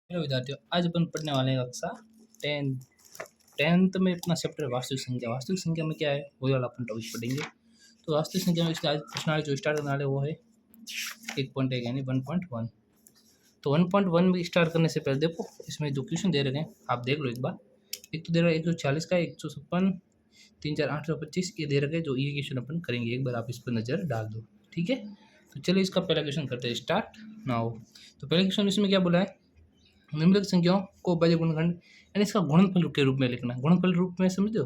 Hello विद्यार्थियों, आज अपन पढ़ने वाले हैं कक्षा 10th में अपना चैप्टर वास्तविक संख्या। वास्तविक संख्या में क्या है वही वाला अपन टॉपिक पढ़ेंगे। तो वास्तविक संख्या में इसका आज प्रश्नावली जो स्टार्ट करने वाले वो है 1.1 यानी 1.1। तो 1.1 में स्टार्ट करने से पहले देखो इसमें जो क्वेश्चन दे रखे हैं आप देख लो एक बार। एक तो दे रहा है 140 का, 156, 3 4 825 ये दे रखे हैं। जो ये क्वेश्चन अपन करेंगे एक बार आप इस पर नज़र डाल दो, ठीक है। तो चलिए इसका पहला क्वेश्चन करते हैं स्टार्ट नाउ। तो पहले क्वेश्चन इसमें क्या बोला है, निम्नलिखित संख्याओं को बाह्य गुणनखंड यानी इसका गुणनफल के रूप में लिखना है। गुणनफल रूप में समझ दो,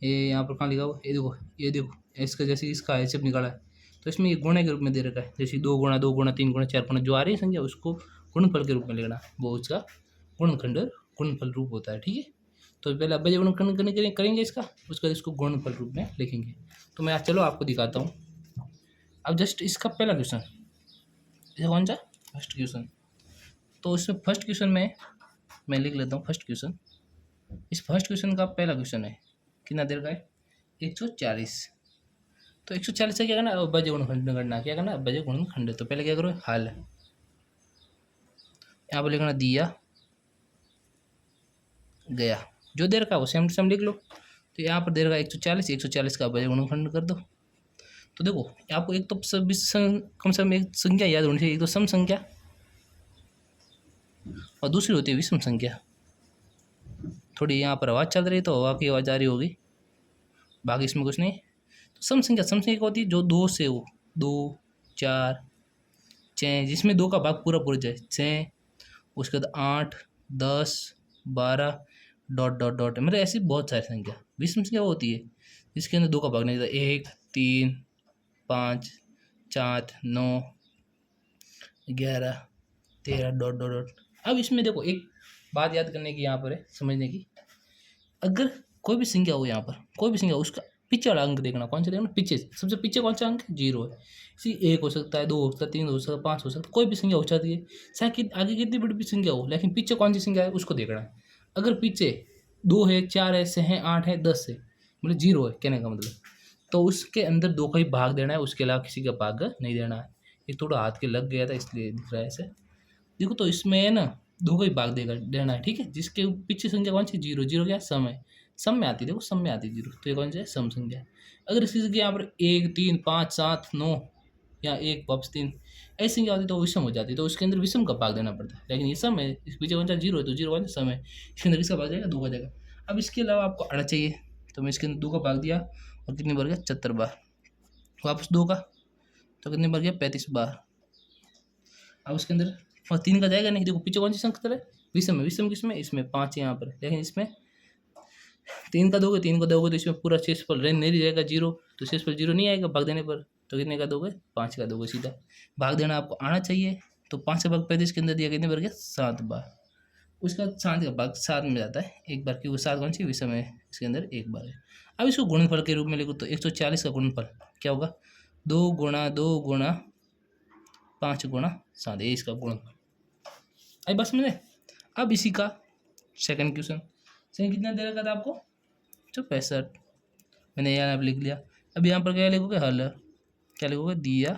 ये यहाँ पर कहाँ लिखा हुआ, ये देखो इसका जैसे इसका एचएफ निकाला है तो इसमें ये गुणे के रूप में दे रखा है। जैसे 2 गुणा 2 गुणा 3 गुणा 4 गुणा जो आ रही है संख्या उसको गुणनफल के रूप में लिखना, वो उसका गुणनखंड गुणनफल रूप होता है, ठीक है। तो पहले अभ्य गुणनखंड करेंगे इसका, उसका इसको गुणनफल रूप में लिखेंगे। तो मैं आज चलो आपको दिखाता हूँ। अब जस्ट इसका पहला क्वेश्चन कौन सा, फर्स्ट क्वेश्चन। तो इसमें फर्स्ट क्वेश्चन में मैं लिख लेता हूँ। फर्स्ट क्वेश्चन, इस फर्स्ट क्वेश्चन का पहला क्वेश्चन है, कितना देर का है 140। तो 140 से क्या करना, अभज्य गुणनखंड करना। क्या करना, अभज्य गुणनखंड। तो पहले क्या करो, हल यहाँ पर लिखना दिया गया, जो देर का वो सेम टू सेम लिख लो। तो यहाँ पर देर का 140, 140 का अभज्य गुणनखंड कर दो। तो देखो आपको एक तो कम से कम एक संख्या याद होनी चाहिए, एक तो सम संख्या और दूसरी होती है विषम संख्या। थोड़ी यहाँ पर आवाज़ चल रही है तो हवा की आवाज़ आ रही होगी, बाकी इसमें कुछ नहीं। तो सम संख्या क्या होती है, जो 2 से हो, 2 4 6, जिसमें 2 का भाग पूरा पूरा जाए 6, उसके बाद 8 10 12 डॉट डॉट डॉट, मतलब ऐसी बहुत सारी संख्या। विषम संख्या वो होती है जिसके अंदर 2 का भाग नहीं जाता, 1 3 5 7 9 11 13 डॉट डॉट डॉट। अब इसमें देखो एक बात याद करने की यहाँ पर है, समझने की। अगर कोई भी संख्या हो, यहाँ पर कोई भी संख्या, उसका पीछे वाला अंक देखना। कौन सा देखना, पीछे सबसे पीछे कौन सा अंक है, 0 है। इसी 1 हो सकता है, 2 हो सकता है, 3 हो सकता है, 5 हो सकता है, कोई भी संख्या हो जाती है। चाहे आगे कितनी बड़ी भी संख्या हो, लेकिन पीछे कौन सी संख्या है उसको देखना है। अगर पीछे 2 है, 4 है, 6 है, 8 है, 10 है, मतलब 0 है कहने का मतलब, तो उसके अंदर 2 का ही भाग देना है, उसके अलावा किसी का भाग नहीं देना है। ये थोड़ा हाथ के लग गया था इसलिए दिख रहा है ऐसे। देखो तो इसमें है ना 2 का ही भाग देना है, ठीक है। जिसके पीछे संख्या कौन सी, 0, 0 क्या सम है, सम में आती है। देखो सम में आती है 0, तो ये कौन सा है, सम संख्या है। अगर इसकी संख्या यहाँ पर 1 3 5 7 9 या 1 वापस 3 ऐसी संख्या होती तो विषम हो जाती, तो उसके अंदर विषम का भाग देना पड़ता है। लेकिन ये सम है, इस पीछे कौन सा 0 है तो 0 कौन सा सम है, इसके अंदर किसका भाग जाएगा, 2 का जाएगा। अब इसके अलावा आपको आना चाहिए, तो मैं इसके अंदर 2 का भाग दिया और कितनी बार गया, 74 बार। वापस 2 का, तो कितनी बार गया, 35 बार। अब उसके अंदर और 3 का जाएगा नहीं। देखो पीछे कौन सी संख्या है, विषम है। विषम किसमें, इसमें 5 है यहाँ पर, लेकिन इसमें 3 का दोगे, 3 को दोगे तो इसमें पूरा शेषफल नहीं रहेगा 0, तो शेषफल 0 नहीं आएगा भाग देने पर। तो कितने का दोगे, 5 का दोगे सीधा। भाग देना आपको आना चाहिए। तो 5 से भाग 35 के अंदर दिया, कितने बार गया, 7 बार। उसका 7 का भाग 7 में जाता है एक बार, क्योंकि 7 कौन सी विषम है, इसके अंदर एक बार है। अब इसको गुणनफल के रूप में लिखो, तो 140 का गुणनफल क्या होगा, 2 गुणा 2 गुणा 5 गुणा 7, ये इसका गुणनफल। आई बस मैंने। अब इसी का सेकंड क्वेश्चन, कितना दे रखा था आपको, 165। मैंने यहाँ लिख लिया। अब यहाँ पर क्या लिखोगे, हल। क्या लिखोगे, दिया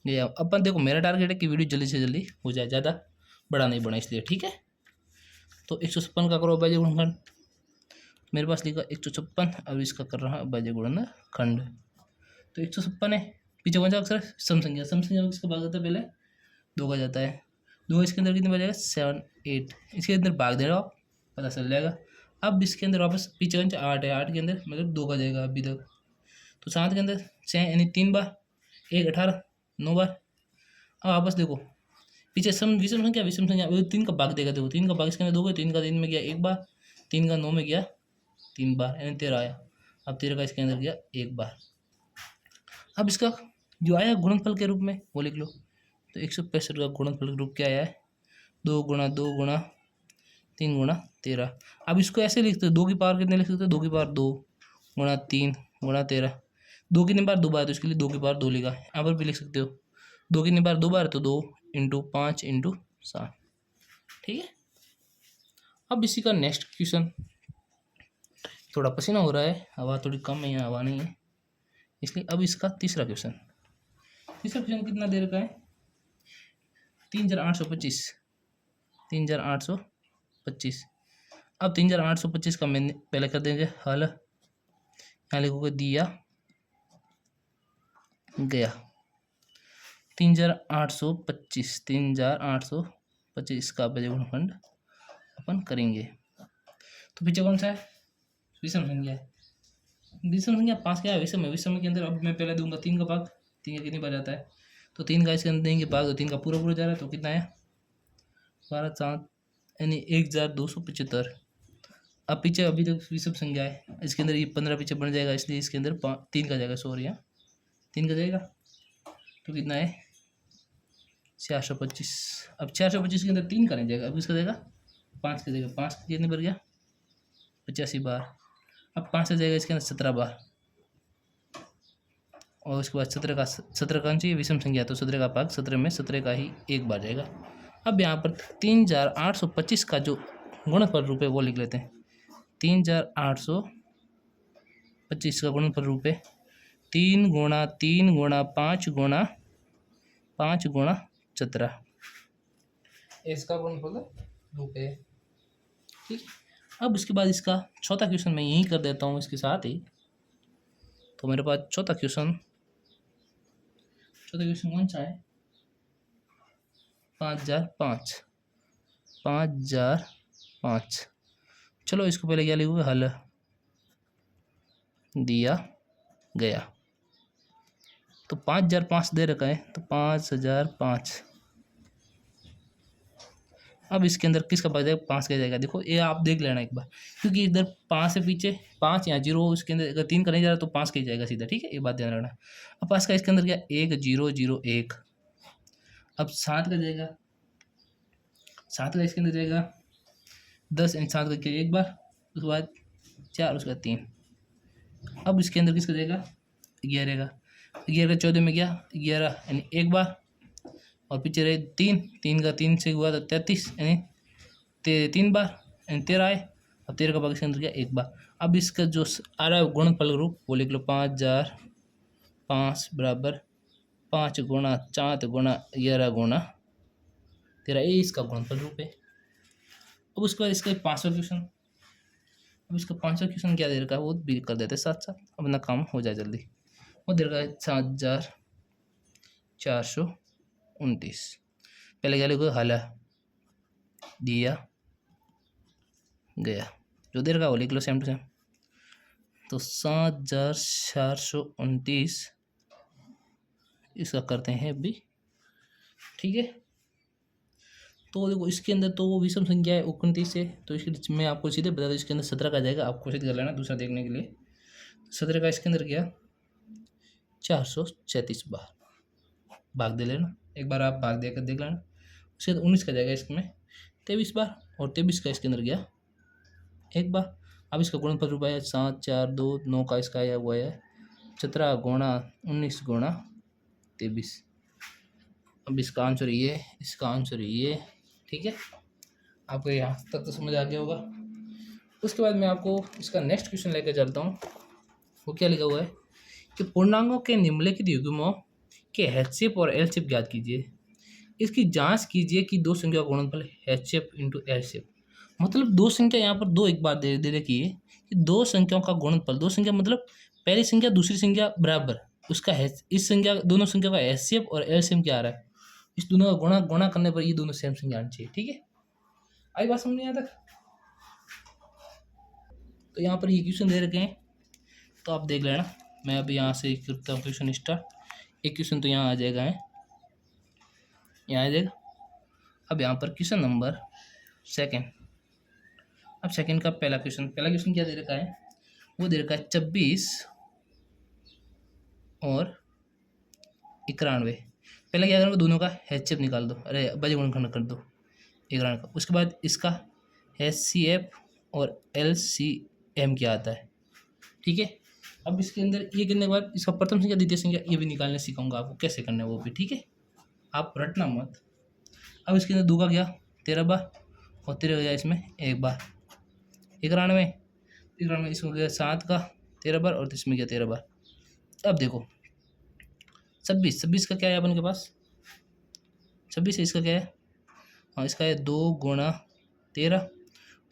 गया। अपन देखो मेरा टारगेट है कि वीडियो जल्दी से जल्दी हो जाए, ज़्यादा बड़ा नहीं बना इसलिए, ठीक है। तो 156 का करो अभज्य गुणनखंड, मेरे पास लिखा 156। अब इसका कर रहा हूँ अभज्य गुणनखंड। तो 156 है, पीछे कौन सा अक्षर, सम संख्या। सम संख्या में किसका भाग जाता है, पहले 2 का जाता है। 2 इसके अंदर कितने बचेगा, 7 8, इसके अंदर भाग दे रहा हो पता चल जाएगा। अब इसके अंदर वापस पीछे कौन सा, 8 है, 8 के अंदर मतलब 2 का जाएगा अभी तक। तो 7 के अंदर 6 यानी 3 बार, 1 18 9 बार। अब वापस देखो पीछे सम विषम संख्या, विषम संख्या 3 का भाग देगा। देखो 3 का भाग इसके अंदर दोगे, 3 का 3 में गया 1 बार, 3 का 9 में गया 3 बार, यानी 13 आया। अब 13 का इसके अंदर गया 1 बार। अब इसका जो आया गुणनफल के रूप में वो लिख लो। तो 165 का गुणनफल रूप क्या आया है, 2 गुणा 2 गुणा 3 गुणा 13। अब इसको ऐसे लिखते हो, 2 की पावर कितने लिख सकते हो, 2 की पावर 2 गुणा 3 गुणा 13। 2 कितनी बार 2 बार, तो इसके लिए 2 की पावर 2 लिखा। यहाँ पर भी लिख सकते हो 2 कितनी बार 2 बार, तो 2 इंटू 5 इंटू 7, ठीक है। अब इसी का नेक्स्ट क्वेश्चन, थोड़ा पसीना हो रहा है, हवा थोड़ी कम है, यहाँ हवा नहीं है इसलिए। अब इसका तीसरा क्वेश्चन, कितना दे रखा है, 3 4 825। 3825। अब 3825 का मैंने पहले कर देंगे हल, यहाँ लिखोगे दिया गया 3825, 3825 का बजे गुणनखंड अपन करेंगे। तो पीछे कौन सा है? विषम संख्या है। विषम संख्या 5 क्या है? विषम है। विषम के अंदर अब मैं पहले दूंगा 3 का भाग। 3 का कितनी बार जाता है? तो 3 का इसके अंदर देंगे भाग, तो 3 का पूरा पूरा जा रहा है, तो कितना है? 12 7 यानी 1275। अब पीछे अभी तक विषम संख्या है, इसके अंदर ये 15 पीछे बन जाएगा, इसलिए इसके अंदर 3 का जाएगा, सॉरी यहाँ 3 का जाएगा, तो कितना है? 425। अब 425 के अंदर 3 का नहीं जाएगा, अब किसका जाएगा? 5 का जाएगा। 5 कितने बार गया? 85 बार। अब 5 का जाएगा इसके अंदर 17 बार, और उसके बाद 17 कौन सी विषम संख्या, तो 17 का भाग 17 में 17 का ही एक बार जाएगा। अब यहाँ पर 3825 का जो गुणनफल रूप है वो लिख लेते हैं। 3825 का गुणनफल रूप है 3 गुणा 3 गुणा 5 गुणा 5 गुणा 17, इसका गुणनफल रूप है। ठीक, अब इसके बाद इसका चौथा क्वेश्चन मैं यहीं कर देता हूँ इसके साथ ही। तो मेरे पास चौथा क्वेश्चन कौन सा है? 5005। 5005। चलो इसको पहले क्या लिखोगे? हल दिया गया। तो 5005 दे रखा है, तो 5005। अब इसके अंदर किसका भाग जाएगा? 5 का जाएगा। देखो ये आप देख लेना एक बार, क्योंकि इधर 5 से पीछे 5 यहाँ 0, इसके अंदर अगर 3 का नहीं जा रहा तो 5 का ही जाएगा सीधा। ठीक है, ये बात ध्यान रखना। अब 5 का इसके अंदर क्या? 1001। अब 7 का जाएगा, 7 का इसके अंदर जाएगा 10, एंड 7 का एक बार, उसके बाद 4, उसके बाद 3। अब इसके अंदर किसका जाएगा? 11 का। 11 का 14 में गया 11 यानी एक बार, और पीछे रहे 3, 3 का 3 से हुआ तो 33 यानी 3 बार, यानी 13 आए। अब 13 का भाग इसके अंदर गया एक बार। अब इसका जो आ रहा है गुणनफल रूप वो लिख लो। 5005 बराबर 5 गुणा 4 गुणा 11 गुणा 13, ये इसका गुणनफल रूप है। अब उसके बाद इसका 5वां क्वेश्चन, अब इसका 5वां क्वेश्चन क्या दे रखा है वो भी कर देते साथ साथ, अपना काम हो जाए जल्दी। वो दे रखा है 7429। पहले क्या लिखो? हल दिया गया, जो दे रखा है वो लिख लो सेम टू सेम। तो 7429 इसका करते हैं अभी। ठीक है, तो देखो इसके अंदर तो वो विषम संख्या है 29 है, तो इसके मैं आपको सीधे बता दूँ इसके अंदर 17 का जाएगा। आप कोशिश कर लेना दूसरा देखने के लिए। 17 का इसके अंदर गया 436 बार, भाग दे लेना एक बार, आप भाग देकर देख लेना। उसके बाद 19 का जाएगा इसमें 23 बार, और 23 का इसके अंदर गया एक बार। अब इसका गुणनफल रूप है 7 4 2 9 का इसका आया हुआ है 17 गुणा 19 गुणा 23। अब इसका आंसर ये है, इसका आंसर ये। ठीक है, आपको यहाँ तक तो समझ आ गया होगा। उसके बाद मैं आपको इसका नेक्स्ट क्वेश्चन लेकर चलता हूँ। वो क्या लिखा हुआ है कि पूर्णांकों के निम्नलिखित युग्मों के एचसीएफ और एलसीएफ ज्ञात कीजिए। इसकी जांच कीजिए कि दो संख्या का गुणनफल एचसीएफ इंटू एलसीएफ। मतलब दो संख्या यहाँ पर दो एक बार दे रखी है कि दो संख्याओं का गुणनफल, दो संख्या मतलब पहली संख्या दूसरी संख्या बराबर, उसका इस संख्या दोनों संख्या का एचसीएफ और एलसीएम क्या आ रहा है, इस दोनों का गुणा करने पर ये दोनों सेम संख्या आनी चाहिए। ठीक है, आई बात समझ यहाँ तक? तो यहाँ पर ये क्वेश्चन दे रखे हैं, तो आप देख लेना। मैं अभी यहाँ से करता हूँ क्वेश्चन स्टार्ट। एक क्वेश्चन तो यहाँ आ जाएगा है, यहाँ आ जाएगा। अब यहाँ पर क्वेश्चन नंबर सेकंड। अब सेकंड का पहला क्वेश्चन क्या दे रखा है? वो दे रखा है 26 और 91। पहले क्या करोगे? दोनों का एचसीएफ निकाल दो, अरे बजे गुणनखंड कर दो 91 का। उसके बाद इसका एचसीएफ और एलसीएम क्या आता है। ठीक है, अब इसके अंदर ये करने के बाद इसका प्रथम संख्या द्वितीय संख्या ये भी निकालने सिखाऊंगा आपको कैसे करना है वो भी। ठीक है, आप रटना मत। अब इसके अंदर 2 का गया 13 बार, और 13 गया इसमें एक बार 91 इसको गया 7 का 13 बार, और इसमें गया 13 बार। अब देखो 26 का क्या है अपन के पास? 26 है, इसका क्या है? हाँ इसका है 2 × 13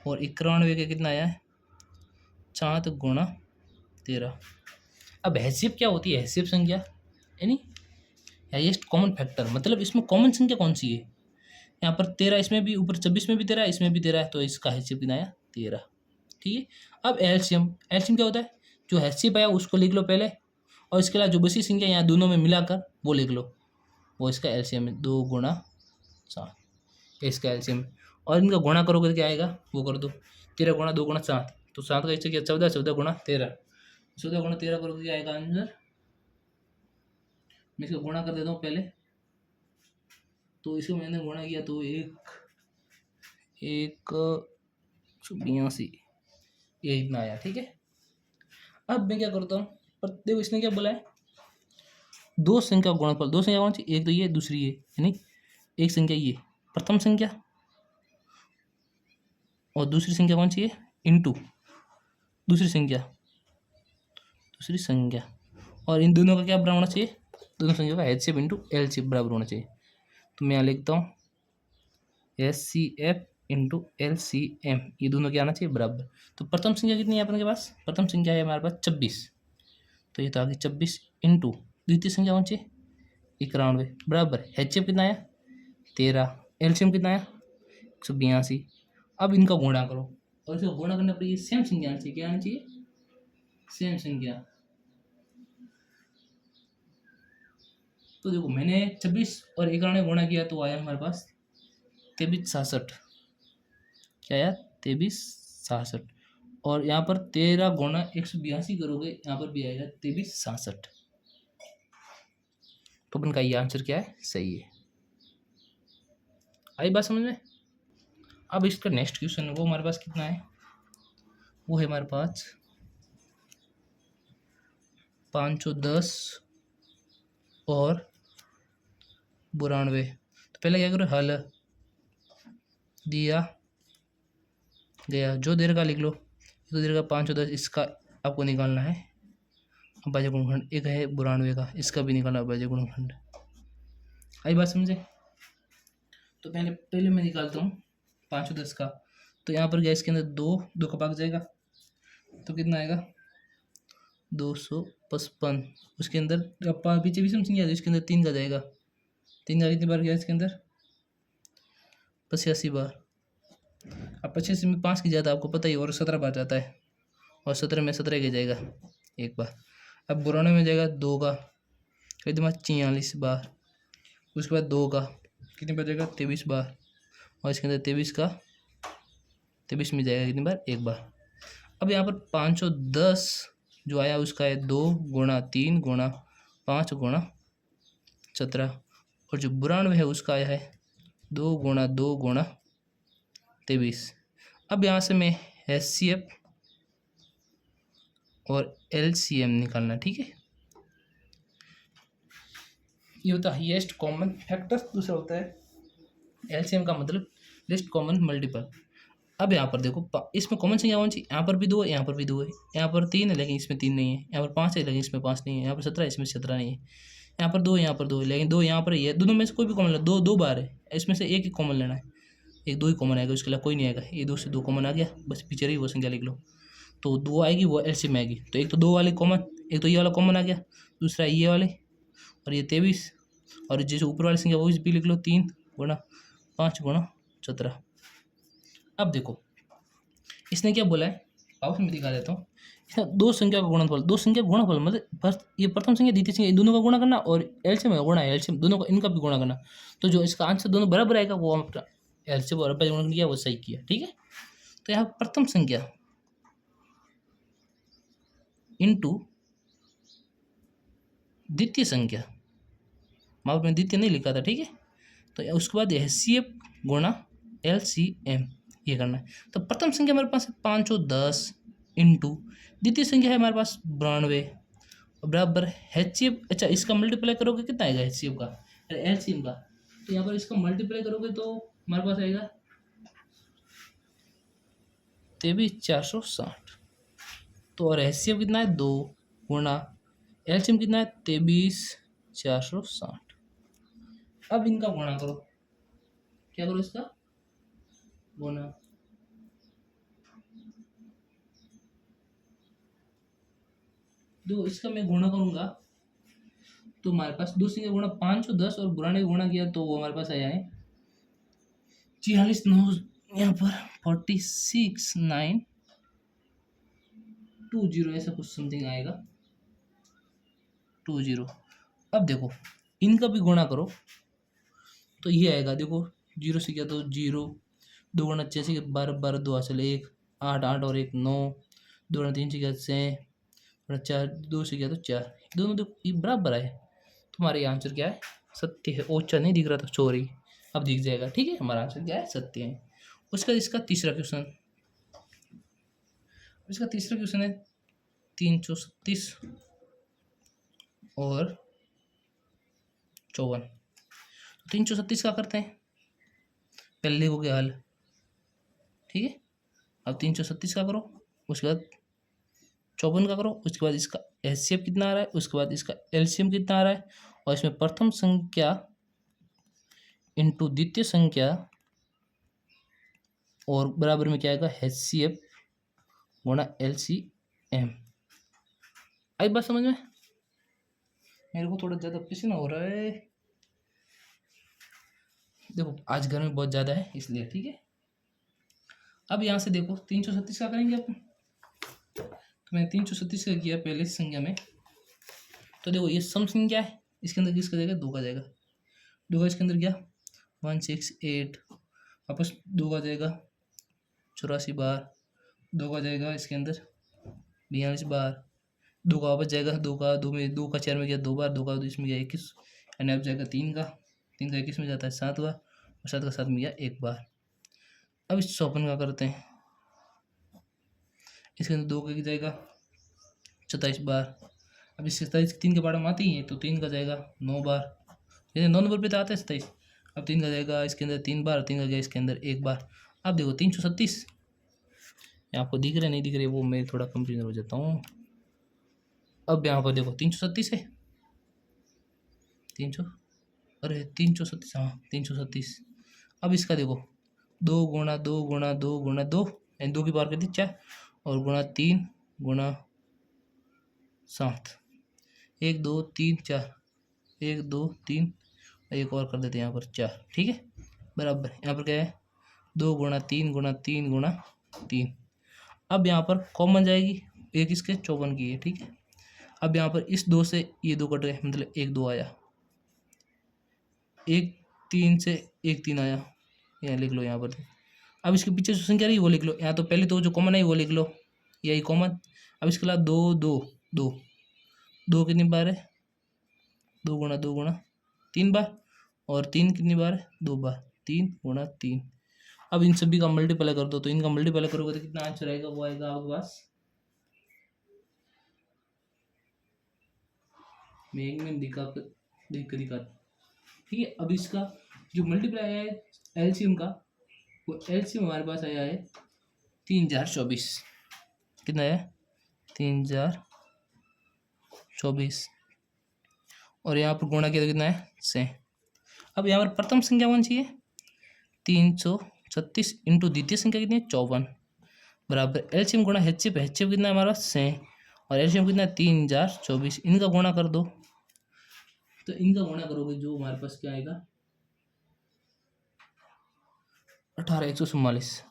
और 91 का कितना आया है 4 × 13। अब हैसियत क्या होती है, हैसियत संख्या यानी हाईएस्ट कॉमन फैक्टर, मतलब इसमें कॉमन संख्या कौन सी है, यहाँ पर 13 इसमें भी, ऊपर 26 में भी 13 इसमें भी 13 है, तो इसका हैसियत कितना आया 13। ठीक है। अब एलसीएम, एलसीएम क्या होता है, जो हैसियत आया उसको लिख लो पहले, और इसके अलावा जो बची संख्या यहाँ दोनों में मिलाकर वो लिख लो, वो इसका एलसीएम है 2 × 7, इसका एलसीएम। और इनका गुणा करोगे तो क्या आएगा वो कर दो, 13 × 2 × 7, तो 7 का इससे क्या 14, 14 × 13, 14 × 13 करोगे क्या आएगा आंसर, मैं इसको गुणा कर देता हूँ पहले, तो इसको मैंने गुणा किया तो 182 ये इतना आया। ठीक है। अब मैं क्या करता हूँ, पर देखो इसने क्या बोला है, दो संख्या का गुणनफल, दो संख्या कौन सी, एक तो ये दूसरी ये, यानी एक संख्या ये प्रथम संख्या और दूसरी संख्या कौन सी है इनटू दूसरी संख्या, और इन दोनों का क्या बराबर होना चाहिए, दोनों संख्या का एचसीएफ इंटू एलसीएफ बराबर होना चाहिए। तो मैं यहाँ लिखता हूँ एचसीएफ इंटू एलसीएम, ये दोनों क्या आना चाहिए बराबर। तो प्रथम संख्या कितनी है अपने के पास, प्रथम संख्या है हमारे पास 26, तो ये तो आगे 26 इंटू द्वितीय संख्या कौन सी 91 बराबर एचसीएफ कितना आया 13, एलसीएम कितना आया 182। अब इनका गुणा करो, और इसका गुणा करने पर ये सेम संख्या आनी चाहिए, क्या आनी चाहिए सेम संख्या। तो देखो मैंने 26 और 91 गुणा किया तो आया हमारे पास 2366, क्या आया 2366, और यहाँ पर 13 × 182 करोगे यहाँ पर भी आएगा 2366, तो अपन का ये आंसर क्या है सही है। आई बात समझ में। अब इसका नेक्स्ट क्वेश्चन वो हमारे पास कितना है, वो है हमारे पास 510 और 92। तो पहले क्या करो, हल दिया गया जो देर का लिख लो, तो देर का 510 इसका आपको निकालना है अभाज्य गुणनखंड, एक है 92 का इसका भी निकालना अभाज्य गुणनखंड। आई बात समझे। तो पहले मैं निकालता हूँ 510 का, तो यहाँ पर गैस के अंदर दो का भाग जाएगा तो कितना आएगा 255, उसके अंदर पीछे भी समझेंगे, इसके अंदर 3 का जाएगा, 3 का कितनी बार गया इसके अंदर 85 बार। अब 85 में 5 की ज़्यादा आपको पता ही, और 17 बार जाता है, और 17 में 17 के जाएगा एक बार। अब 92 में जाएगा 2 का कितनी बार 46 बार, उसके बाद 2 का कितनी बार जाएगा 23 बार, और इसके अंदर 23 में जाएगा कितनी बार एक बार। अब यहाँ पर 510 जो आया उसका है 2 × 3 × 5 × 17, और जो 92 है उसका आया है 2 × 2 × 23। अब यहाँ से मैं एचसीएफ और एलसीएम निकालना, ठीक है। ये होता है हाईएस्ट कॉमन फैक्टर, दूसरा होता है एलसीएम का मतलब लिस्ट कॉमन मल्टीपल। अब यहाँ पर देखो इसमें कॉमन संख्या कौन सी, यहाँ पर भी 2 है यहाँ पर भी 2 है, यहाँ पर 3 है लेकिन इसमें 3 नहीं है, यहाँ पर 5 है लेकिन इसमें 5 नहीं है, यहाँ पर 17 है इसमें 17 नहीं है, यहाँ पर 2 है यहाँ पर 2 है लेकिन 2 यहाँ पर ही है। दोनों में से कोई भी कॉमन लेना, 2 बार है, इसमें से एक ही कॉमन लेना है, एक 2 ही कॉमन आएगा, उसके अलावा कोई नहीं आएगा। ये 2 से 2 कॉमन आ गया, बस पीछे रही वो संख्या लिख लो, तो 2 आएगी वो एलसीएम में आएगी। तो एक तो 2 वाले कॉमन, एक तो ये वाला कॉमन आ गया, दूसरा ये वाले और ये 23, और जैसे ऊपर वाली संख्या वो भी लिख लो 3 × 5 × 17। अब देखो इसने क्या बोला है, वापस मैं दिखा देता हूँ। इसने दो संख्या का गुणनफल, दो संख्या का गुणनफल मतलब ये प्रथम संख्या द्वितीय संख्या इन दोनों का गुणा करना, और एलसीएम है गुणा एलसीएम दोनों का इनका भी गुणा करना। तो जो इसका आंसर दोनों बराबर आएगा वो हम एलसीएम और अभाज्य गुणन किया वो सही किया, ठीक है। तो यहाँ प्रथम संख्या इंटू द्वितीय संख्या, वहाँ पर द्वितीय नहीं लिखा था, ठीक है। तो उसके बाद एचसीएफ गुणा एलसीएम ये करना है। तो प्रथम संख्या हमारे पास है 510 इंटू द्वितीय संख्या है हमारे पास 92 बराबर एचसीएफ। अच्छा इसका मल्टीप्लाई करोगे कितना आएगा एचसीएफ का एलसीएम का, तो यहाँ पर इसका मल्टीप्लाई करोगे तो हमारे पास आएगा 23460। तो और एचसीएफ कितना है 2 गुणा एलसीएम कितना है 23460। अब इनका गुणा करो, क्या करो इसका गुना दो, इसका मैं गुणा करूंगा तो हमारे पास दो संख्या गुणा 510 और बुराने का गुणा किया तो वो हमारे पास आया है 46 9 यहाँ पर 46 9 20 ऐसा कुछ समथिंग आएगा 20। अब देखो इनका भी गुणा करो तो ये आएगा, देखो जीरो से क्या तो जीरो, दो गुणा छः से 12 दो हासिल 1 8 8 और 1 9, दो गुणा 3 से क्या 6 गुणा 4 दो से क्या तो 4, दोनों देखो ये बराबर है। तुम्हारा ये आंसर क्या है? सत्य है। ओछा नहीं दिख रहा था, सॉरी, अब दिख जाएगा। ठीक है, हमारा आंसर क्या है? सत्य है। उसका इसका तीसरा क्वेश्चन, इसका तीसरा क्वेश्चन है 336 और 54। 336 का करते हैं, पहले हो गया हल। ठीक है, अब 336 का करो, उसके बाद 54 का करो, उसके बाद इसका एचसीएफ कितना आ रहा है, उसके बाद इसका एलसीएम कितना आ रहा है, और इसमें प्रथम संख्या इंटू द्वितीय संख्या और बराबर में क्या आएगा एचसीएफ गुणा एलसीएम। आई बात समझ में? मेरे को थोड़ा ज़्यादा पसीना हो रहा है, देखो आज गर्मी बहुत ज़्यादा है इसलिए। ठीक है, अब यहाँ से देखो 336 का करेंगे अपन, तो मैंने 336 का किया पहले संख्या में, तो देखो ये सम संख्या है, इसके अंदर किसका जाएगा? दो का जाएगा, दो का इसके अंदर क्या 168, वापस दो का जाएगा 84 बार, दो का जाएगा इसके अंदर 42 बार, दो का वापस जाएगा, दो का दो में, दो का 4 में गया 2 बार, दो का इसमें गया 21, यानी अब जाएगा 3 का 21 में जाता है 7 बार, और 7 का 7 में गया 1 बार। अब इस 54 का करते हैं, इसके अंदर दो का जाएगा 27 बार, अब इस 27 3 के बारे में आते ही है तो 3 का जाएगा 9 बार, जैसे 9 नंबर पे तो आता है 27, अब 3 का जाएगा इसके अंदर 3 बार, 3 का गया इसके अंदर 1 बार। अब देखो 336 आपको दिख रहे नहीं दिख रहे वो मैं थोड़ा कंफ्यूजन हो जाता हूँ। अब यहाँ पर देखो 336 है, 300 अरे 336, हाँ 336। अब इसका देखो दो गुणा दो गुणा दो गुणा दो, यानी दो की बार कर दी 4, और गुणा 3 गुणा 7, 1 2 3 4, 1 2 3, एक और कर देते हैं यहाँ पर 4। ठीक है, बराबर यहाँ पर क्या है 2 गुणा 3 गुणा 3 गुणा 3। अब यहाँ पर कॉमन जाएगी, एक इसके 54 की है। ठीक है, अब यहाँ पर इस दो से ये दो कट गए, मतलब 1 2 आया, एक 3 से 1 3 आया, यहाँ लिख लो यहाँ पर। अब इसके पीछे जो संख्या रही वो लिख लो, यहाँ तो पहले तो जो कॉमन है वो लिख लो, यही कॉमन। अब इसके अलावा दो दो दो, दो कितनी बार है? दो गुणा 3 बार, और 3 कितनी बार है? 2 बार, 3 गुणा 3। अब इन सभी का मल्टीप्लाई कर दो, तो इनका मल्टीप्लाई करोगे तो कितना आंसर आएगा? वो आएगा आपके पास, मैं एक मिनट दिखा। ठीक है, अब इसका जो मल्टीप्लाई आया है एलसीएम का, वो एलसीएम हमारे पास आया है 3024। कितना है? 3024, और यहाँ पर गुणा किया तो कितना है? 6। अब यहाँ पर प्रथम संख्या कौन सी है? 336 इंटू द्वितीय संख्या कितनी है? 54, बराबर एलसीएम गुणा एचसीएफ। एचसीएफ कितना है हमारा? 6, और एलसीएम कितना है? 3024। इनका गुणा कर दो, तो इनका गुणा करोगे जो हमारे पास क्या आएगा? 18144,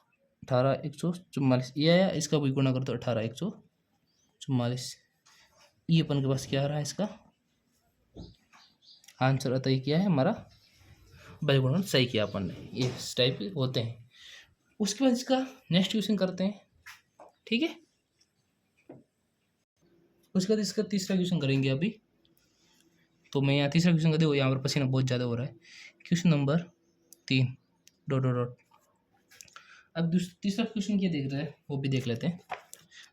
18144 ये आया। इसका भी गुणा कर दो 18144, ये अपन के पास क्या आ रहा है? इसका आंसर अतः ही क्या है हमारा? बजगुणन सही किया अपन ने। ये इस टाइप के होते हैं। उसके बाद इसका नेक्स्ट क्वेश्चन करते हैं। ठीक है, उसके बाद इसका तीसरा क्वेश्चन करेंगे अभी। तो मैं यहाँ तीसरा क्वेश्चन कर देखो, यहाँ पर पसीना बहुत ज़्यादा हो रहा है। Question number 3 dot dot dot. अब तीसरा क्वेश्चन क्या देख रहा है वो भी देख लेते हैं।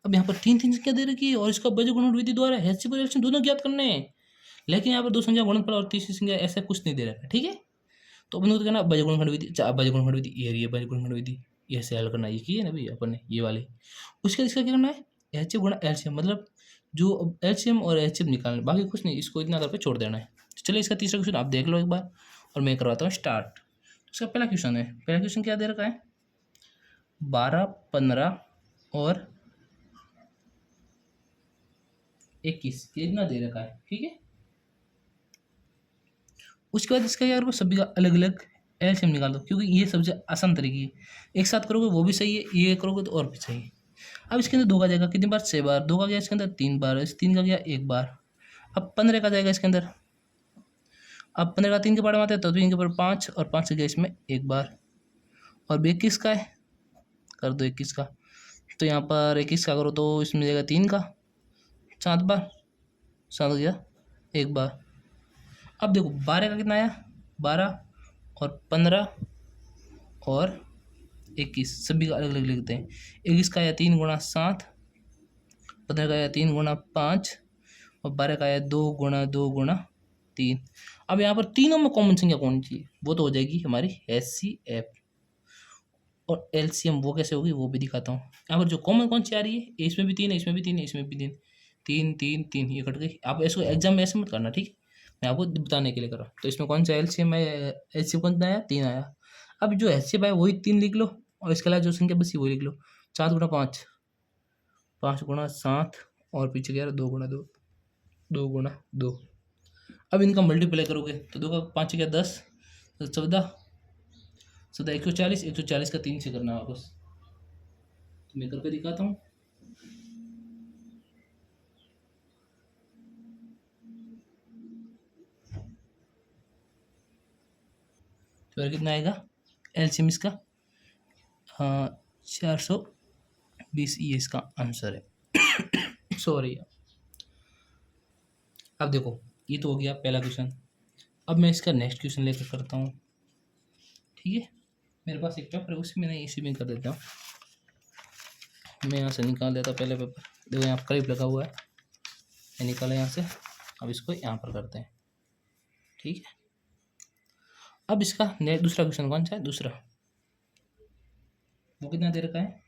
अब यहाँ पर तीन संख्या दे रखी है और इसका बीजगुणन विधि द्वारा एचसीएफ और एलसीएम दोनों ज्ञात करने हैं, लेकिन यहाँ पर दो संख्या गुणनफल और तीसरी संख्या ऐसा कुछ नहीं दे रखा है। ठीक है, तो अपन को तो कहना बीजगुणनखंड विधि, बीजगुणनखंड विधि ये रही है, बीजगुणनखंड विधि ये से हल करना, ये की है ना भाई अपन ने ये वाली। उसके बाद इसका क्या करना है? एचसीएफ गुणा एलसीएम, मतलब जो एलसीएम और एचसीएफ निकालना, बाकी कुछ नहीं, इसको इतना करके छोड़ देना है। चलिए इसका तीसरा क्वेश्चन आप देख लो एक बार, और मैं करवाता हूँ स्टार्ट। इसका पहला क्वेश्चन है, पहला क्वेश्चन क्या दे रखा है? 12, 15 और 21 ये इतना दे रखा है, ठीक है। उसके बाद इसका क्या करोगे, सभी का अलग अलग एलसीएम निकाल दो, क्योंकि ये सबसे आसान तरीके है। एक साथ करोगे वो भी सही है, ये करोगे तो और भी सही है। अब इसके अंदर 2 का जाएगा कितनी बार, 6 बार। 2 का गया इसके अंदर 3 बार, इस 3 का गया 1 बार। अब 15 का जाएगा इसके अंदर। अब 15 का 3 के बारे में आते हैं तो 3 के ऊपर 5 और 5 से गया इसमें 1 बार। और 21 का है, कर दो 21 का। तो यहाँ पर 21 का करो तो इसमें जाएगा 3 का 7 बार, 7 गया 1 बार। अब देखो 12 का कितना आया, 12 और 15 और 21 सभी का अलग अलग लिखते हैं। 21 का आया 3 गुणा 7, 15 का आया 3 गुणा 5 और 12 का आया 2 गुणा 2 गुणा 3। अब यहाँ पर तीनों में कॉमन संख्या कौन सी है, वो तो हो जाएगी हमारी HCF। और LCM वो कैसे होगी वो भी दिखाता हूँ। यहाँ पर जो कॉमन कौन सी आ रही है, इसमें भी 3 है, इसमें भी 3 है, इसमें भी 3, 3 3 3 ये कट गई। आप इसको एग्जाम में ऐसे मत करना, ठीक है, मैं आपको बताने के लिए कर रहा हूँ। तो इसमें कौन सा LCM है, HCF कौन आया, 3 आया। अब जो HCF आया वही 3 लिख लो, और इसके अलावा जो संख्या बची वही लिख लो। 7 गुणा 5, 5 गुणा 7 और पीछे गया 2 गुणा 2, 2 गुणा 2। अब इनका मल्टीप्लाई करोगे तो 2 का 5 क्या 10, तो 14, 14 140, 140 का 3 से करना वापस। तो मैं करके दिखाता हूँ। तो कितना आएगा एलसीएम इसका, 420, ये इसका आंसर है। सॉरी। अब देखो ये तो हो गया पहला क्वेश्चन। अब मैं इसका नेक्स्ट क्वेश्चन लेकर करता हूँ, ठीक है। मेरे पास एक पेपर है उसी में नहीं, इसी में कर देता हूँ। मैं यहाँ से निकाल देता पहले पेपर, देखो यहाँ करीब लगा हुआ है, मैं निकाला यहाँ से। अब इसको यहाँ पर करते हैं, ठीक है। अब इसका दूसरा क्वेश्चन कौन सा है, दूसरा वो कितना दे रखा है,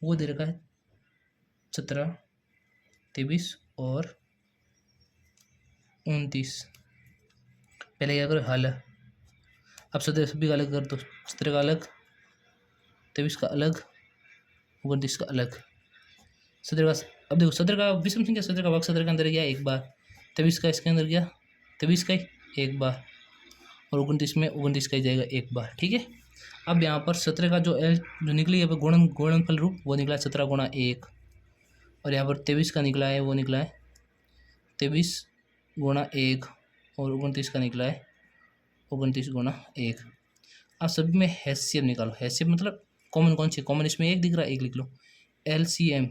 वो दे रखा है 17, 23 और 29। पहले क्या करो हल, अब 17 सभी का अलग कर दो, 17 का अलग, 23 का अलग, 29 का अलग। 17 का, अब देखो 17 का विषम संख्या, 17 का भाग 17 के अंदर गया 1 बार, 23 का इसके अंदर गया 23 का 1 बार, और 29 में 29 का ही जाएगा 1 बार, ठीक है। अब यहाँ पर 17 का जो एल जो निकली है गुणनफल रूप वो निकला है 17 गुणा 1, और यहाँ पर 23 का निकला है वो निकला है 23 गुणा 1, और 29 का निकला है 29 गुणा 1। अब सभी में HCF निकालो। HCF मतलब कॉमन कौन सी, कॉमन इसमें 1 दिख रहा है 1 लिख लो। LCM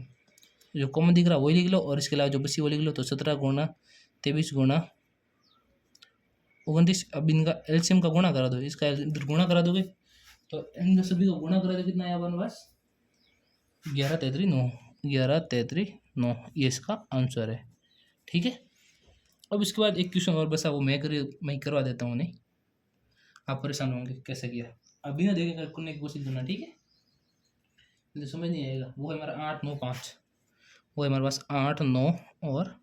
जो कॉमन दिख रहा है वही लिख लो, और इसके अलावा जो बची वो लिख लो। तो 17 गुणा 23 गुणा 29। अब इनका LCM का गुणा करा दो, इसका इधर गुणा करा दोगे तो इन सभी को गुणा करा दो, कितना है हमारे पास 11 33 9, 11 33 9, ये इसका आंसर है, ठीक है। अब इसके बाद एक क्वेश्चन और बसा, वो मैं करवा देता हूँ, नहीं आप परेशान होंगे कैसे किया। अभी ना देखे करने की कोशिश करना, ठीक है, मुझे समझ नहीं आएगा। वो है हमारा 8 9 5, वो है हमारे पास 8 9 और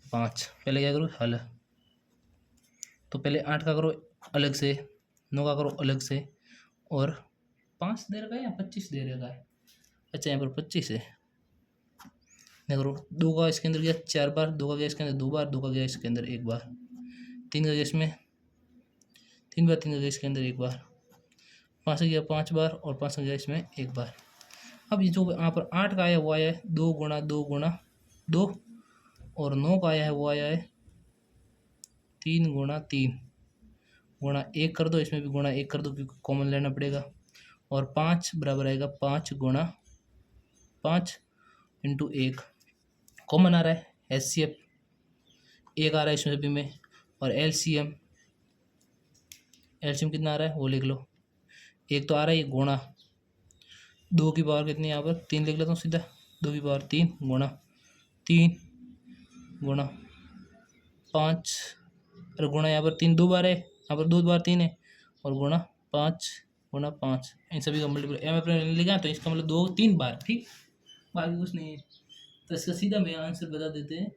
5। पहले क्या करो हल, तो पहले 8 का करो अलग से, 9 का करो अलग से, और 5 दे रखा है या 25 दे रखा है, अच्छा यहाँ पर 25 है। क्या करो 2 का इसके अंदर गया 4 बार, 2 का गया इसके अंदर 2 बार, 2 का गया इसके अंदर 1 बार, 3 का गया इसमें 3 बार, 3 का गया इसके अंदर 1 बार, 5 का गया 5 बार, और 5 का गया इसमें 1 बार। अब ये जो यहाँ पर 8 का आया वो आया है 2 गुणा 2 गुणा 2, और 9 का आया है वो आया है 3 गुणा 3 गुणा 1 कर दो, इसमें भी गुणा 1 कर दो क्योंकि कॉमन लेना पड़ेगा। और 5 बराबर आएगा 5 गुणा 5 इंटू 1, कॉमन आ रहा है। HCF 1 आ रहा है इसमें सभी में, और LCM कितना आ रहा है वो लिख लो। 1 तो आ रहा है, ये गुणा 2 की पावर कितनी, यहाँ पर 3 लिख लेता हूँ सीधा, 2 की पावर 3 गुणा 3 गुणा 5, और गुणा यहाँ पर 3 2 बार है, यहाँ पर 2 बार 3 है, और गुणा 5 गुणा 5, इन सभी का मल्टीप्लाई एम अपने लिखा तो इसका मतलब 2 3 बार, ठीक, बाकी कुछ नहीं है। तो इसका सीधा मैं आंसर बता देते हैं,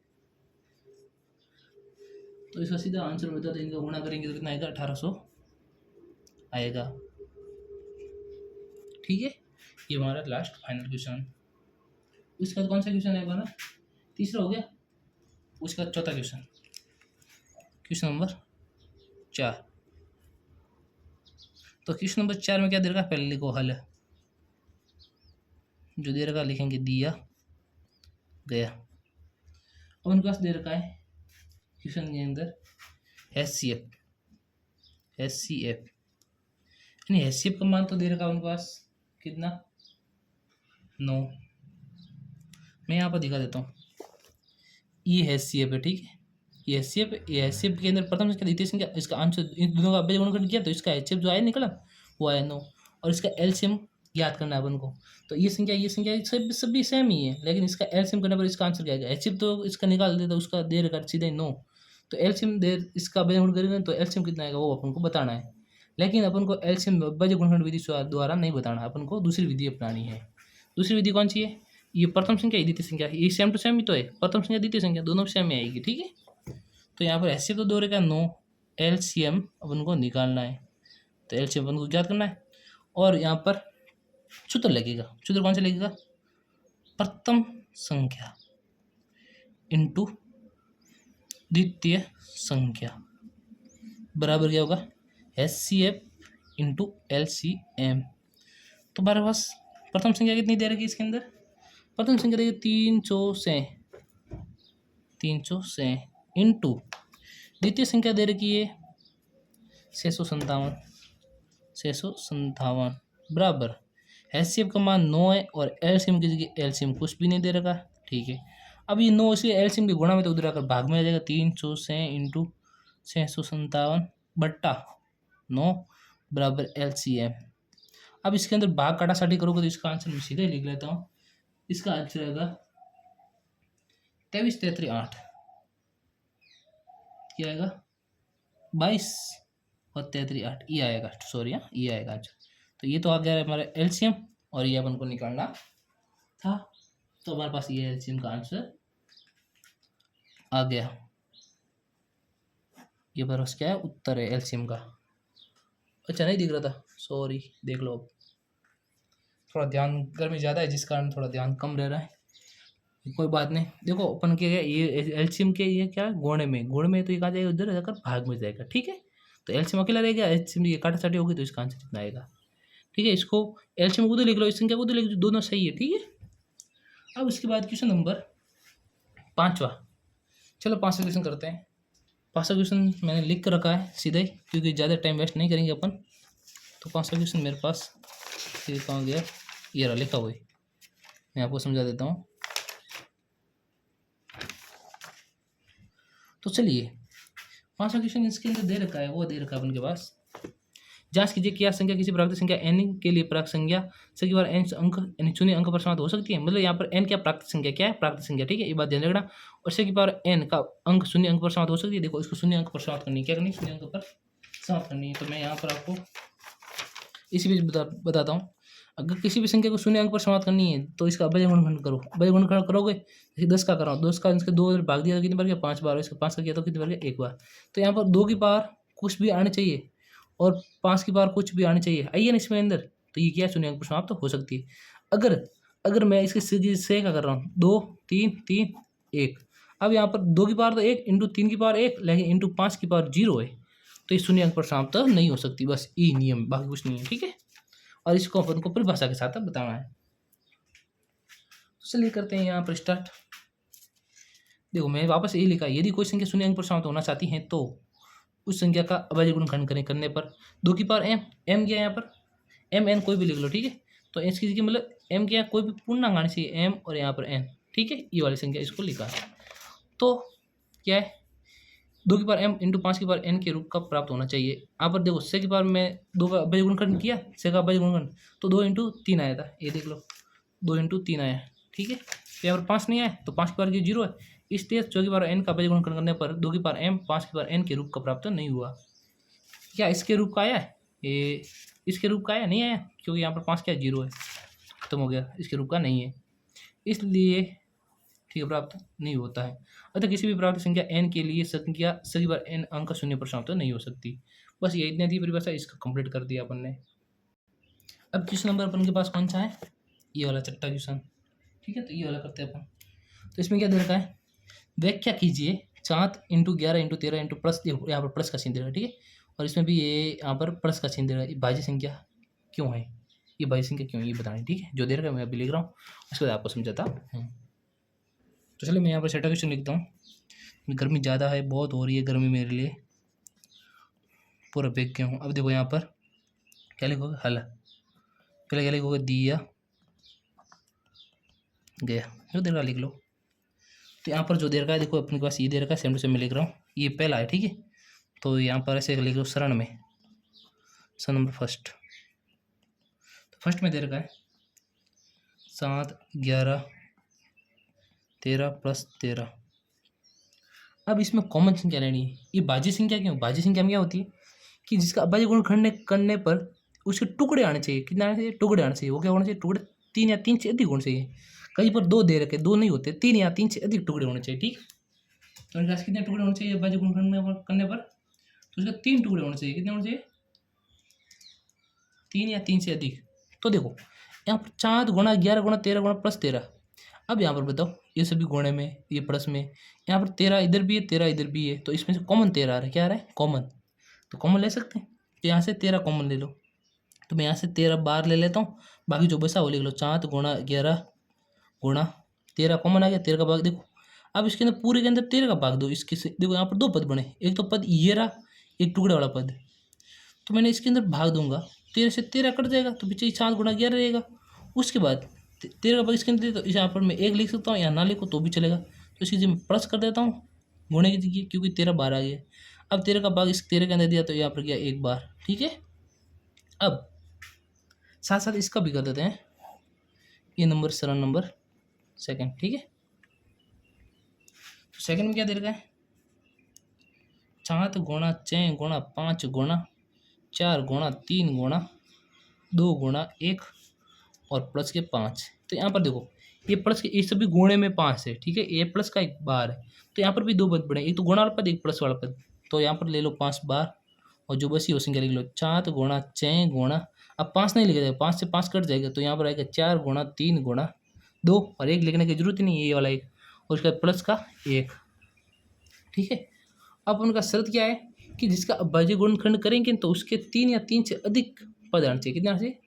तो इसका सीधा आंसर बता दें, इनका गुणा करेंगे तो कितना आएगा 1800 आएगा। ठीक है, ये हमारा लास्ट फाइनल क्वेश्चन। उसके बाद कौन सा क्वेश्चन है हमारा? तीसरा हो गया। उसके बाद चौथा क्वेश्चन, क्वेश्चन नंबर 4। तो क्वेश्चन नंबर 4 में क्या दे रखा है, पहले लिखो हल। जो दे रखा लिखेंगे दिया गया। अब उनके पास दे रखा है क्वेश्चन के अंदर HCF, यानी HCF का मान तो दे रखा है उनके पास कितना, 9। मैं यहाँ पर दिखा देता हूँ, ये HCF है, ठीक है। ये HCF के अंदर प्रथम संख्या द्वितीय संख्या, इसका आंसर इन दोनों का अभेद गुणनखंड किया तो इसका HCF जो आया निकला वो आया 9, और इसका LCM याद करना है अपन को। तो ये संख्या सभी सेम ही है, लेकिन इसका LCM करने पर इसका आंसर क्या आएगा। HCF तो इसका निकाल देता, उसका दे रखा सीधे 9, तो LCM दे इसका अभेद गुणन करेंगे तो LCM कितना आएगा वो अपन को बताना है। लेकिन अपन को LCM अभेद गुणनखंड विधि द्वारा नहीं बताना, अपन को दूसरी विधि अपनानी है। दूसरी विधि कौन सी है? ये प्रथम संख्या द्वितीय संख्या, ये सेम टू सेम ही तो है, प्रथम संख्या द्वितीय संख्या दोनों सेम ही आएगी, ठीक है। तो यहाँ पर HCF तो दो रहेगा 9, LCM अपन को निकालना है, तो LCM अपन को याद करना है। और यहाँ पर सूत्र लगेगा, सूत्र कौन सा लगेगा, प्रथम संख्या इंटू द्वितीय संख्या बराबर क्या होगा, HCF इंटू LCM। तो हमारे पास प्रथम संख्या कितनी दे रखी इसके अंदर, प्रथम संख्या देखिए 300 इंटू द्वितीय संख्या दे रखी है 657 बराबर HCF का मान 9 है और LCM की जगह LCM कुछ भी नहीं दे रखा, ठीक है। अब ये 9 इसलिए LCM के गुणा में तो उधर आकर भाग में आ जाएगा, 300 इंटू 657 बट्टा 9 बराबर LCM। अब इसके अंदर भाग काटासाटी करोगे तो इसका आंसर मैं सीधे लिख लेता हूँ, इसका आंसर आएगा 23 33 8, क्या आएगा 22 और 33 8, ये आएगा, सॉरी हाँ ये आएगा आंसर। तो ये तो आ गया हमारा LCM और ये अपन को निकालना था, तो हमारे पास ये LCM का आंसर आ गया। ये बस क्या है, उत्तर है LCM का। अच्छा नहीं दिख रहा था, सॉरी, देख लो अब। थोड़ा ध्यान, गर्मी ज़्यादा है जिस कारण थोड़ा ध्यान कम रह रहा है, कोई बात नहीं। देखो अपन के ये LCM के ये क्या गुण में तो ये कहा जाएगा उधर जाकर भाग में जाएगा, ठीक है। तो LCM अकेला रहेगा, HCM ये काटा साटी होगी तो इसका आंसर कितना आएगा, ठीक है। इसको LCM उधर लिख लो, इस संख्या को उधर लिख लो, दोनों सही है, ठीक है। अब उसके बाद क्वेश्चन नंबर 5वां, चलो 5वां क्वेश्चन करते हैं। 5वां क्वेश्चन मैंने लिख कर रखा है सीधे, क्योंकि ज़्यादा टाइम वेस्ट नहीं करेंगे अपन। तो 5वां क्वेश्चन मेरे पास कहाँ गया, ये रहा लिखा हुआ है, मैं आपको समझा देता हूँ। तो चलिए 5वां क्वेश्चन इसके अंदर दे रखा है, वो दे रखा है अपन के पास। जांच कीजिए क्या संख्या किसी प्राकृतिक संख्या n के लिए प्राकृतिक संख्या से की बार n अंक यानी शून्य अंक पर समाप्त हो सकती है। मतलब यहाँ पर n क्या प्राकृतिक संख्या, क्या है प्राकृतिक संख्या, ठीक है, ये बात ध्यान रखना। और से की बार n का अंक शून्य अंक पर समाप्त हो सकती है। देखो इसको शून्य अंक पर समाप्त करनी है, क्या करनी है, शून्य अंक पर समाप्त करनी है। तो मैं यहाँ पर आपको इसी बीच बताता हूँ। अगर किसी भी संख्या को शून्य अंक पर समाप्त करनी है तो इसका अभेद गुणनखंड करो। अभेद गुणनखंड करोगे, जैसे 10 का कराओ, 10 का इसके 2 भाग दिया तो कितनी बार गया, 5 बार। इसका 5 का किया तो कितनी बार गया, 1 बार। तो यहाँ पर 2 की पावर कुछ भी आनी चाहिए और 5 की पावर कुछ भी आनी चाहिए, आइए ना इसमें अंदर। तो ये क्या शून्य अंक पर समाप्त हो सकती है। अगर मैं इसके से क्या कर रहा हूँ, 2 3 3 1। अब यहाँ पर 2 की पावर तो 1 इंटू 3 की पावर 1, लेकिन इंटू 5 की पावर 0 है, तो ये शून्य अंक पर समाप्त नहीं हो सकती। बस ये नियम, बाकी कुछ नहीं है, ठीक है। और इसको अपन को परिभाषा के साथ बताना है। तो चलिए करते हैं यहाँ पर स्टार्ट। देखो मैं वापस यही लिखा, यदि कोई संख्या शून्य अंक पर समाप्त होना चाहती है तो उस संख्या का अभाज्य गुणनखंड करने पर 2 की पावर m क्या है यहाँ पर mn कोई भी लिख लो, ठीक है। तो इसकी जगह मतलब m क्या है, कोई भी पूर्णांक आनी चाहिए m और यहाँ पर n, ठीक है। ये वाली संख्या इसको लिखा है। तो क्या है, 2 की पावर m इंटू 5 की पावर n के रूप का प्राप्त होना चाहिए। यहाँ पर देखो से की पावर में 2 का अभाज्य गुणनखंड किया, से का अभाज्य गुणनखंड, तो 2 इंटू 3 आया था, ये देख लो 2 इंटू 3 आया, ठीक है। तो यहाँ पर 5 नहीं आया तो 5 की पावर की 0 है, इसलिए 4 की पावर n का अभाज्य गुणनखंड करने पर 2 की पावर m 5 की पावर n के रूप का प्राप्त नहीं हुआ। क्या इसके रूप का आया है, ये इसके रूप का आया नहीं आया, क्योंकि यहाँ पर 5 क्या 0 है, खत्म हो गया, इसके रूप का नहीं है, इसलिए ठीक है प्राप्त नहीं होता है। अतः किसी भी प्राप्त संख्या n के लिए संख्या सभी बार n अंक शून्य पर समाप्त नहीं हो सकती। बस ये इतनी थी परिभाषा, इसका कंप्लीट कर दिया अपन ने। अब क्वेश्चन नंबर अपन के पास कौन सा है, ये वाला चट्टा क्वेश्चन, ठीक है। तो ये वाला करते हैं अपन। तो इसमें क्या दे रखा है, व्याख्या कीजिए 7 × 11 × 13 प्लस, यहाँ पर प्लस का चिन्ह दे रहा है, ठीक है। और इसमें भी ये यहाँ पर प्लस का चिन्ह दे रहा है, भाज्य संख्या क्यों है, ये भाज्य संख्या क्यों है ये बताना है, ठीक है। जो दे रखा है मैं अभी लिख रहा हूँ, उसके बाद आपको समझाता हूँ। तो चलिए मैं यहाँ पर छठा क्वेश्चन लिखता हूँ। गर्मी ज़्यादा है, बहुत हो रही है गर्मी मेरे लिए, पूरा बेग गया हूँ। अब देखो यहाँ पर क्या लिखोगे, हल, पहले क्या लिखोगे, दिया गया, जो दे रखा लिख लो। तो यहाँ पर जो दे रखा है देखो अपने पास ये दे रखा है, सेम टू सेम मैं लिख रहा हूँ, ये पहला है, ठीक है। तो यहाँ पर ऐसे लिख लो शरण में, सन नंबर फर्स्ट। तो फर्स्ट में दे रखा है 7 11 13 प्लस 13। अब इसमें कॉमन संख्या लेनी है, ये भाज्य संख्या क्यों, भाज्य संख्या में क्या होती है कि जिसका अभाज्य गुण करने पर उसके टुकड़े आने चाहिए, कितने आने चाहिए, टुकड़े आने चाहिए। वो क्या होना चाहिए, टुकड़े 3 या 3 से अधिक होने चाहिए। कहीं पर 2 दे रखे, 2 नहीं होते, 3 या 3 से अधिक टुकड़े होने चाहिए, ठीक। तो इनके पास कितने टुकड़े होने चाहिए अभाज्य गुण करने पर, तो उसका 3 टुकड़े होने चाहिए। कितने होने चाहिए, 3 या 3 से अधिक। तो देखो यहाँ पर 7 × 11 × 13 × प्लस 13। अब यहाँ पर बताओ, ये सभी गुणे में, ये प्लस में, यहाँ पर 13 इधर भी है, 13 इधर भी है, तो इसमें से कॉमन 13 आ रहा है, क्या आ रहा है, कॉमन। तो कॉमन ले सकते हैं, तो यहाँ से 13 कॉमन ले लो। तो मैं यहाँ से 13 बार ले लेता हूँ, बाकी जो बचा वो लिख लो, 7 × 11 × 13 कॉमन आ गया, 13 का भाग देखो। अब इसके अंदर पूरे के अंदर 13 का भाग दो, इसके से देखो यहाँ पर 2 पद बने, एक तो पद ये रहा, एक टुकड़े वाला पद। तो मैंने इसके अंदर भाग दूंगा, 13 से 13 कट जाएगा, तो पीछे 7 × 11 रहेगा। उसके बाद 13 का भाग इसके अंदर, तो यहाँ पर मैं 1 लिख सकता हूँ, यहाँ ना लिखो तो भी चलेगा। तो इसकी जगह मैं प्लस कर देता हूँ गुणे की जगह, क्योंकि 13 बार आ गया। अब 13 का भाग इस 13 के अंदर दिया, तो यहाँ पर गया 1 बार, ठीक है। अब साथ साथ इसका भी कर देते हैं, ये नंबर सरल नंबर सेकंड, ठीक है। तो सेकंड में क्या दे रखा है, 7 × 6 × 5 × 4 × 3 × 2 × 1 और प्लस के 5। तो यहाँ पर देखो ये प्लस के, ये सभी गुणे में 5 है, ठीक है। ये प्लस का 1 बार है, तो यहाँ पर भी 2 पद बने, एक तो गुणा वाला पद, एक प्लस वाला पद। तो यहाँ पर ले लो 5 बार, और जो बसी वो संख्या लिख लो, 7 × 6 × अब 5 नहीं लिखा जाएगा, 5 से 5 कट जाएगा, तो यहाँ पर आएगा 4 × 3 × 2 और 1 लिखने की जरूरत ही नहीं है, ये वाला 1 और उसका प्लस का 1, ठीक है। अब उनका शर्त क्या है कि जिसका अभाज्य गुणनखंड करेंगे तो उसके 3 या 3 से अधिक पद आने चाहिए। कितने आने चाहिए,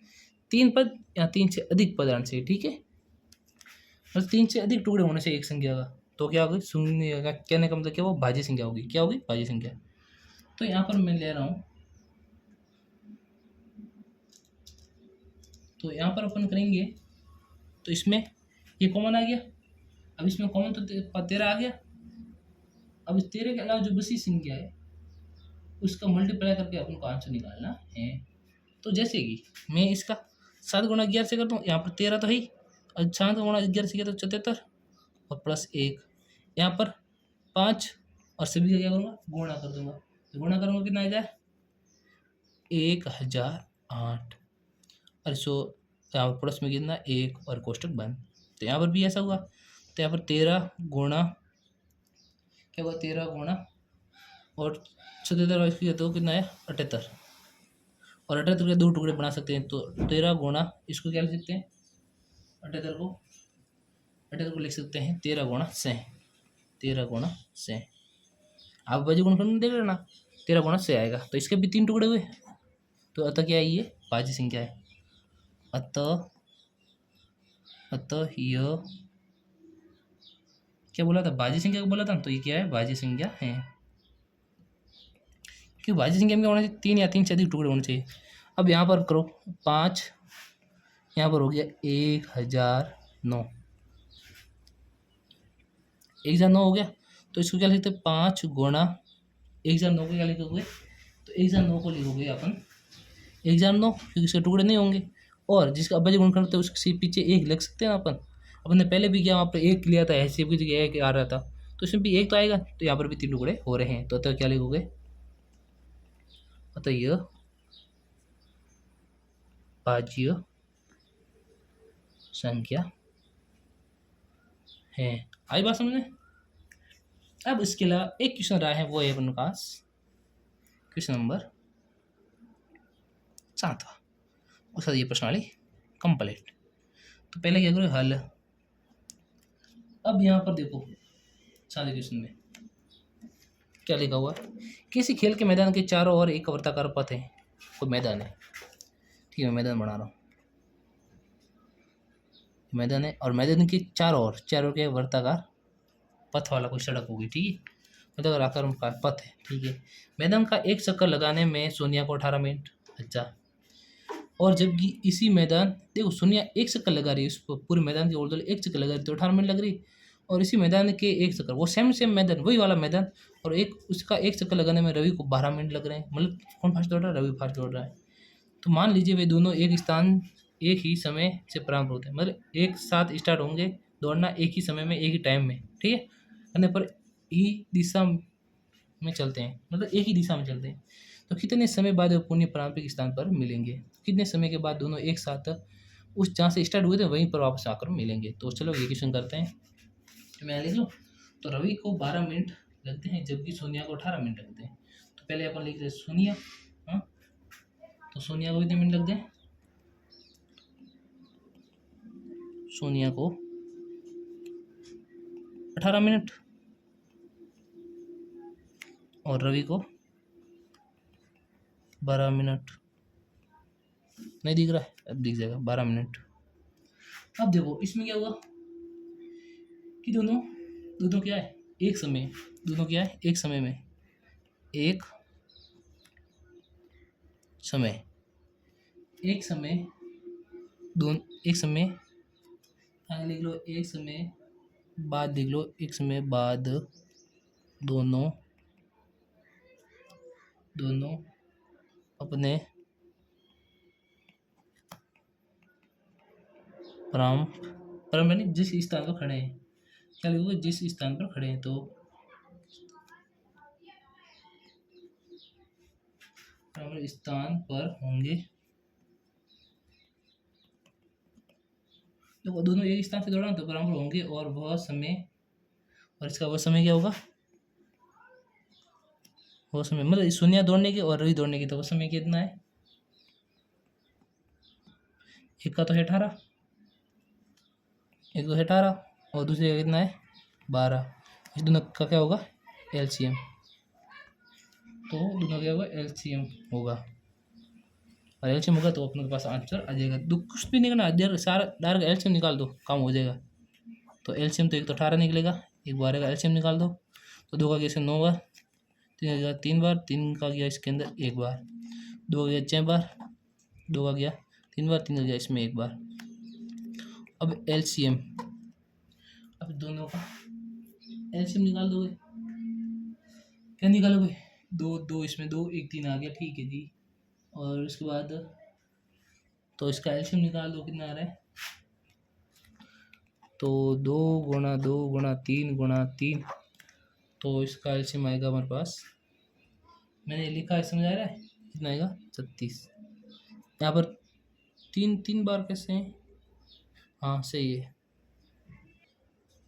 3 पद या 3 से अधिक पद आने चाहिए, ठीक है। और 3 से अधिक टुकड़े होने चाहिए एक संख्या का, तो क्या होगी, शून्य का कहने का मतलब क्या, वो भाज्य संख्या होगी, क्या होगी, भाज्य संख्या। तो यहाँ पर मैं ले रहा हूँ, तो यहाँ पर अपन करेंगे, तो इसमें ये कॉमन आ गया। अब इसमें कॉमन तो 13 आ गया। अब इस 13 के अलावा जो बची संख्या है उसका मल्टीप्लाई करके अपन को आंसर निकालना है। तो जैसे कि मैं इसका 7 × 11 से करता हूँ, यहाँ पर 13 तो है ही, और 7 × 11 से किया तो 77 और प्लस 1, यहाँ पर 5 और सभी का क्या करूँगा, गुणा कर दूंगा। तो गुणा करूँगा कितना आ जाए, 1008 और सो यहाँ पर प्लस में कितना 1 और कोष्टक बंद। तो यहाँ पर भी ऐसा हुआ, तो यहाँ पर 13 गुणा क्या हुआ, 13 गुणा और 77 किया तो कितना है 78, और 78 के 2 टुकड़े बना सकते हैं। तो 13 गुणा इसको क्या लिख सकते हैं, 78 को लिख सकते हैं 13 × 6, 13 × 6। आप भाज्य गुणनखंड देख लेना, 13 × 6 आएगा, तो इसके भी 3 टुकड़े हुए। तो अतः क्या है, ये भाज्य संख्या है। अतः यह क्या बोला था, भाज्य संख्या को बोला था, तो ये क्या है, भाज्य संख्या है। क्यों भाज्य संख्या में क्या होना चाहिए, 3 या 3 से अधिक टुकड़े होने चाहिए। अब यहाँ पर करो 5, यहाँ पर हो गया 1009, 1009 हो गया। तो इसको क्या लिखते हैं, 5 गुणा 1009 को क्या लिखोगे, तो 1009 को लिखोगे अपन 1009, क्योंकि इसके टुकड़े नहीं होंगे। और जिसका अभाज्य गुणनखंड होता है उसके पीछे 1 लिख सकते हैं अपन ने पहले भी किया, वहाँ पर 1 लिया था, ऐसे की जगह 1 आ रहा था, तो इसमें भी 1 तो आएगा। तो यहाँ पर भी 3 टुकड़े हो रहे हैं, तो अतः क्या लिखोगे, अतः यह भाज्य संख्या है। आई बात समझ में। अब इसके अलावा एक क्वेश्चन रहा है, वो है अपने पास क्वेश्चन नंबर 7। उसका ये प्रश्नावली कंप्लीट। तो पहले क्या करो, हल। अब यहाँ पर देखो सादे क्वेश्चन में क्या लिखा हुआ है, किसी खेल के मैदान के चारों ओर एक वर्ताकार पथ है, कोई मैदान है, ठीक है, मैदान बना रहा हूँ, मैदान है और मैदान के चारों के वर्ताकार पथ वाला कोई सड़क होगी, ठीक है, वर्ताकार आकार का पथ है, ठीक है। मैदान का एक चक्कर लगाने में सोनिया को 18 मिनट। अच्छा, और जबकि इसी मैदान, देखो सोनिया एक चक्कर लगा रही है, उस पूरे मैदान के ओर एक चक्कर लगा रही है तो 18 मिनट लग रही, और इसी मैदान के एक चक्कर, वो सेम मैदान, वही वाला मैदान, और एक उसका एक चक्कर लगाने में रवि को 12 मिनट लग रहे हैं। मतलब कौन फास्ट दौड़ रहा है, रवि फास्ट दौड़ रहा है। तो मान लीजिए वे दोनों एक स्थान एक ही समय से प्रारंभ होते हैं, मतलब एक साथ स्टार्ट होंगे दौड़ना एक ही समय में, एक ही टाइम में, ठीक है, करने पर ही दिशा में चलते हैं, मतलब एक ही दिशा में चलते हैं। तो कितने समय बाद वे पुण्य प्रारंभिक स्थान पर मिलेंगे, कितने समय के बाद दोनों एक साथ उस जहाँ से स्टार्ट हुए थे वहीं पर वापस आकर मिलेंगे। तो चलो ये क्वेश्चन करते हैं, तो मैं लिख लूँ। तो रवि को 12 मिनट लगते हैं जबकि सोनिया को 18 मिनट लगते हैं। तो पहले अपन लिखते हैं सोनिया, हाँ, तो सोनिया को कितने मिनट लगते हैं, सोनिया को 18 मिनट, और रवि को 12 मिनट। नहीं दिख रहा है, अब दिख जाएगा 12 मिनट। अब देखो इसमें क्या होगा कि दोनों क्या है, एक समय, दोनों क्या है, एक समय में, एक समय, एक समय, एक समय आगे लिख लो, एक समय बाद लिख लो, एक समय बाद दोनों अपने परम यानी जिस स्थान पर खड़े हैं, क्या लिखोगे, जिस स्थान पर खड़े हैं, तो स्थान पर होंगे, तो दोनों एक स्थान से दौड़ा तो बराबर होंगे, और वह समय, और इसका वह समय क्या होगा, वो समय मतलब सोनिया दौड़ने की और रवि दौड़ने की, तो वो समय कितना है, एक का तो है 18, एक तो है 18 और दूसरे का कितना है 12, इस दोनों का क्या होगा एलसीएम, तो दोनों का क्या होगा एलसीएम होगा, और एलसीएम होगा तो अपने के पास आंसर आ जाएगा। कुछ भी नहीं करना, सारा डायरेक्ट एलसीएम निकाल दो, काम हो जाएगा। तो एलसीएम तो एक तो 18 निकलेगा, एक 12 का एलसीएम निकाल दो, तो 2 का गया इसके 9 बार, 3 का गया 3 बार, 3 का गया इसके अंदर 1 बार, 2 का गया 6 बार, 2 का गया 3 बार, 3 का गया इसमें 1 बार। अब एलसीएम, अब दोनों का एलसीएम निकाल दोगे, क्या निकालोगे, 2 इसमें 2, 1 3 आ गया, ठीक है जी। और उसके बाद तो इसका एलसीएम निकाल दो, कितना आ रहा है, तो 2 गुणा 2 गुणा 3 गुणा 3, तो इसका एलसीएम आएगा हमारे पास, मैंने लिखा है समझ आ रहा है, कितना आएगा 36। यहाँ पर 3 बार कैसे हैं, हाँ सही है,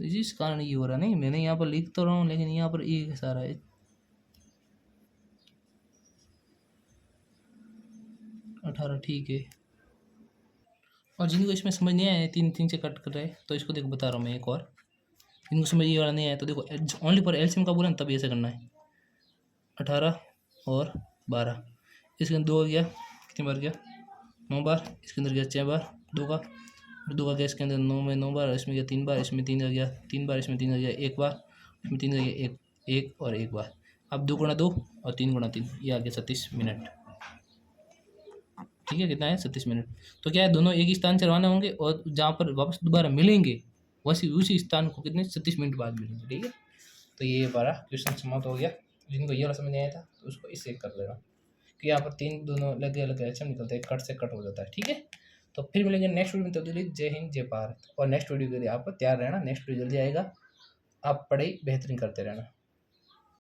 जिस कारण ये हो रहा नहीं, मैंने यहाँ पर लिख तो रहा हूँ लेकिन यहाँ पर ये सारा है 18, ठीक है। और जिनको इसमें समझ नहीं आया 3 से कट कर रहे हैं, तो इसको देखो बता रहा हूँ मैं एक और, जिनको समझ ये वाला नहीं आया तो देखो ओनली फॉर एलसीएम का बोला ना, तब ऐसे करना है, 18 और 12, इसके अंदर 2 गया, कितनी बार गया 9 बार, इसके अंदर गया 6 बार, 2 का गया इसके अंदर 9 में 9 बार, इसमें गया 3 बार, इसमें 3 का गया 3 बार, इसमें 3 का गया 1 बार, इसमें 3 का गया 1 और 1 बार। अब 2 गुणा 2 और 3 गुणा 3, ये आ गया 36 मिनट, ठीक है, कितना है 36 मिनट। तो क्या है, दोनों एक ही स्थान से रवाना होंगे और जहाँ पर वापस दोबारा मिलेंगे उसी स्थान को कितने 36 मिनट बाद मिलेंगे, ठीक है। तो ये हमारा क्वेश्चन समाप्त हो गया। जिनको ये वाला समझ नहीं आया था तो उसको इससे कर लेना कि यहाँ पर 3 दोनों अलग अलग डायरेक्शन निकलते हैं, कट से कट हो जाता है, ठीक है। तो फिर मिलेंगे नेक्स्ट वीडियो में, तब तक के लिए जय हिंद जय भारत। और नेक्स्ट वीडियो के लिए आप तैयार रहना, नेक्स्ट वीडियो जल्दी आएगा, आप पढ़ाई बेहतरीन करते रहना।